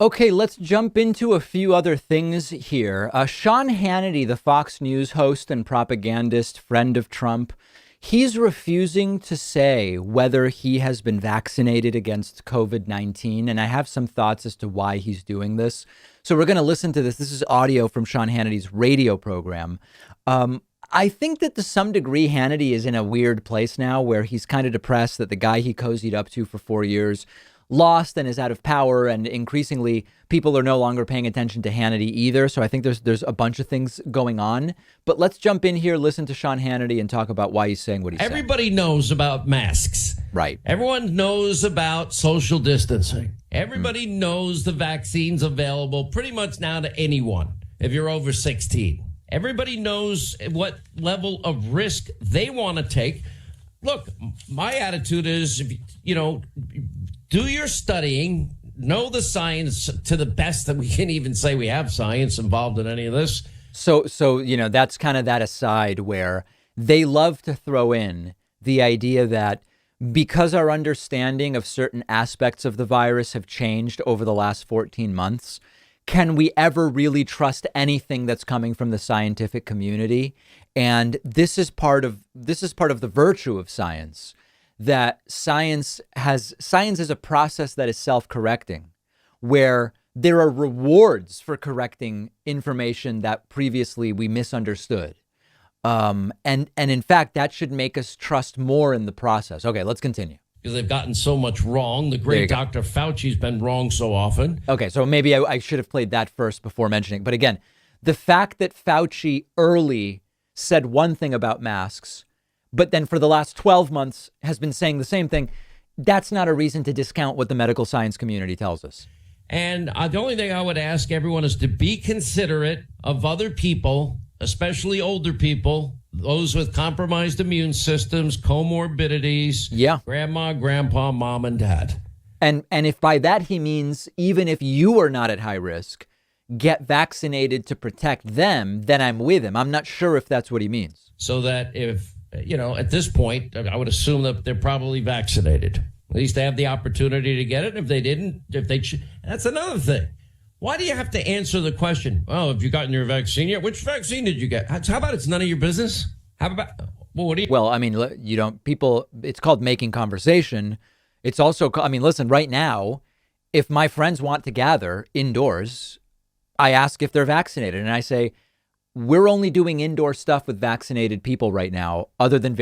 Okay, let's jump into a few other things here. Sean Hannity, the Fox News host and propagandist, friend of Trump, he's refusing to say whether he has been vaccinated against COVID-19. And I have some thoughts as to why he's doing this. So we're going to listen to this. This is audio from Sean Hannity's radio program. I think that to some degree, Hannity is in a weird place now where he's kind of depressed that the guy he cozied up to for 4 years lost and is out of power, and increasingly people are no longer paying attention to Hannity either. So I think there's a bunch of things going on. But let's jump in here, listen to Sean Hannity, and talk about why he's saying what he's saying. Everybody knows about masks. Right. Everyone knows about social distancing. Everybody knows the vaccine's available pretty much now to anyone if you're over 16. Everybody knows what level of risk they want to take. Look, my attitude is, do your studying, know the science to the best that we can even say we have science involved in any of this. So that's kind of that aside where they love to throw in the idea that because our understanding of certain aspects of the virus have changed over the last 14 months, can we ever really trust anything that's coming from the scientific community? And this is part of the virtue of science. That science is a process that is self-correcting, where there are rewards for correcting information that previously we misunderstood. And in fact, that should make us trust more in the process. Okay, let's continue. Because they've gotten so much wrong. The great Dr. Fauci's been wrong so often. Okay, so maybe I should have played that first before mentioning. But again, the fact that Fauci early said one thing about masks, but then for the last 12 months has been saying the same thing, that's not a reason to discount what the medical science community tells us. And the only thing I would ask everyone is to be considerate of other people, especially older people, those with compromised immune systems, comorbidities, grandma, grandpa, mom, and dad. And if by that he means even if you are not at high risk, get vaccinated to protect them, then I'm with him. I'm not sure if that's what he means. So that if, at this point, I would assume that they're probably vaccinated. At least they have the opportunity to get it. If they didn't, that's another thing. Why do you have to answer the question? Oh, have you gotten your vaccine yet? Which vaccine did you get? How about it's none of your business? How about, Well, I mean, it's called making conversation. It's also, listen, right now, if my friends want to gather indoors, I ask if they're vaccinated, and I say, we're only doing indoor stuff with vaccinated people right now, other than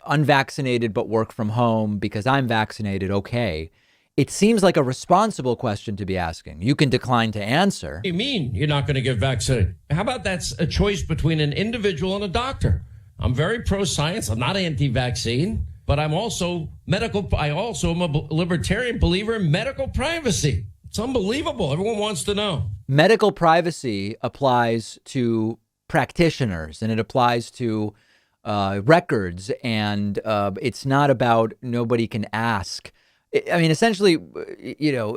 unvaccinated but work from home because I'm vaccinated. Okay. It seems like a responsible question to be asking. You can decline to answer. What do you mean you're not going to get vaccinated? How about that's a choice between an individual and a doctor? I'm very pro-science. I'm not anti-vaccine, but I'm also medical. I also am a libertarian believer in medical privacy. It's unbelievable. Everyone wants to know. Medical privacy applies to practitioners and it applies to records. And it's not about nobody can ask. I mean, essentially,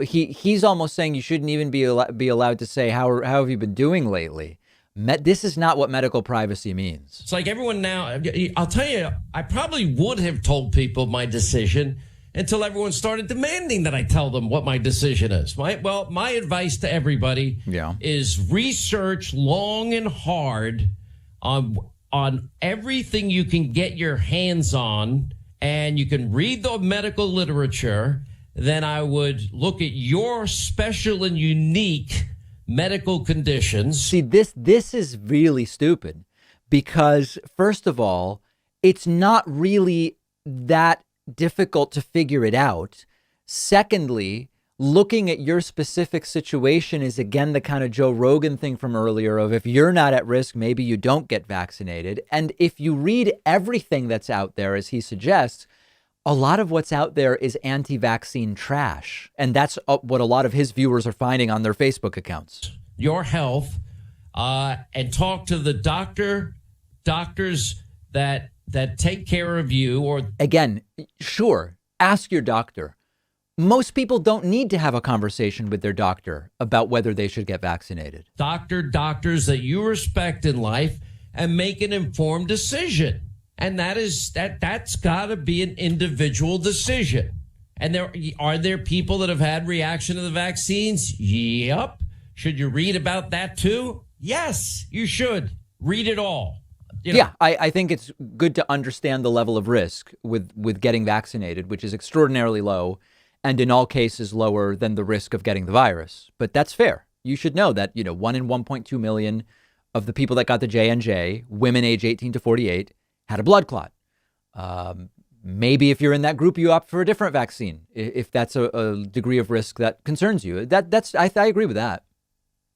he's almost saying you shouldn't even be allowed to say, how have you been doing lately? This is not what medical privacy means. It's like everyone now. I'll tell you, I probably would have told people my decision until everyone started demanding that I tell them what my decision is. My advice to everybody is research long and hard on everything you can get your hands on, and you can read the medical literature. Then I would look at your special and unique medical conditions. See, this is really stupid because, first of all, it's not really that difficult to figure it out. Secondly, looking at your specific situation is, again, the kind of Joe Rogan thing from earlier of if you're not at risk, maybe you don't get vaccinated. And if you read everything that's out there, as he suggests, a lot of what's out there is anti-vaccine trash. And that's what a lot of his viewers are finding on their Facebook accounts. Your health and talk to the doctors that take care of you. Or again, sure, ask your doctor. Most people don't need to have a conversation with their doctor about whether they should get vaccinated. Doctors that you respect in life and make an informed decision. And that's got to be an individual decision. And are there people that have had reaction to the vaccines? Yep. Should you read about that too? Yes, you should. Read it all. Yeah, I think it's good to understand the level of risk with getting vaccinated, which is extraordinarily low and in all cases lower than the risk of getting the virus. But that's fair. You should know that, 1 in 1.2 million of the people that got the J&J, women age 18 to 48, had a blood clot. Maybe if you're in that group, you opt for a different vaccine if that's a degree of risk that concerns you. I agree with that.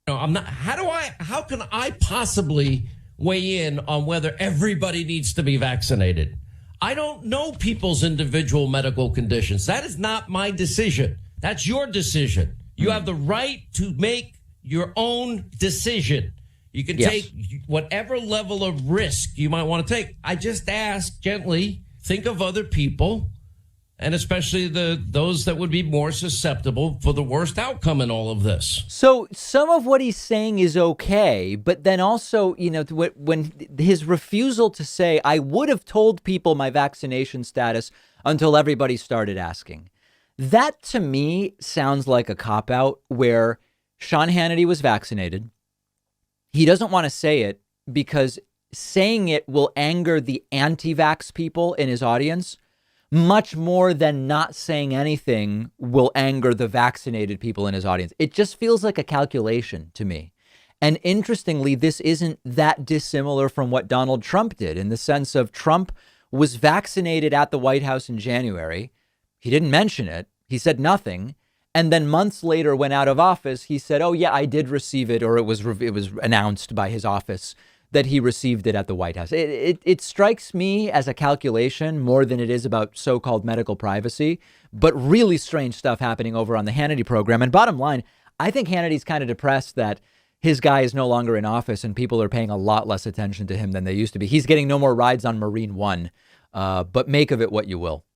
No, I'm not. How can I possibly weigh in on whether everybody needs to be vaccinated? I don't know people's individual medical conditions. That is not my decision. That's your decision. You have the right to make your own decision. You can take whatever level of risk you might want to take. I just ask gently, think of other people, and especially those that would be more susceptible for the worst outcome in all of this. So some of what he's saying is okay, but then also, when his refusal to say, I would have told people my vaccination status until everybody started asking. That to me sounds like a cop-out where Sean Hannity was vaccinated. He doesn't want to say it because saying it will anger the anti-vax people in his audience much more than not saying anything will anger the vaccinated people in his audience. It just feels like a calculation to me. And interestingly, this isn't that dissimilar from what Donald Trump did in the sense of Trump was vaccinated at the White House in January. He didn't mention it. He said nothing. And then months later, when out of office, he said, oh, yeah, I did receive it, or it was announced by his office that he received it at the White House. It strikes me as a calculation more than it is about so-called medical privacy, but really strange stuff happening over on the Hannity program. And bottom line, I think Hannity's kind of depressed that his guy is no longer in office and people are paying a lot less attention to him than they used to be. He's getting no more rides on Marine One, but make of it what you will.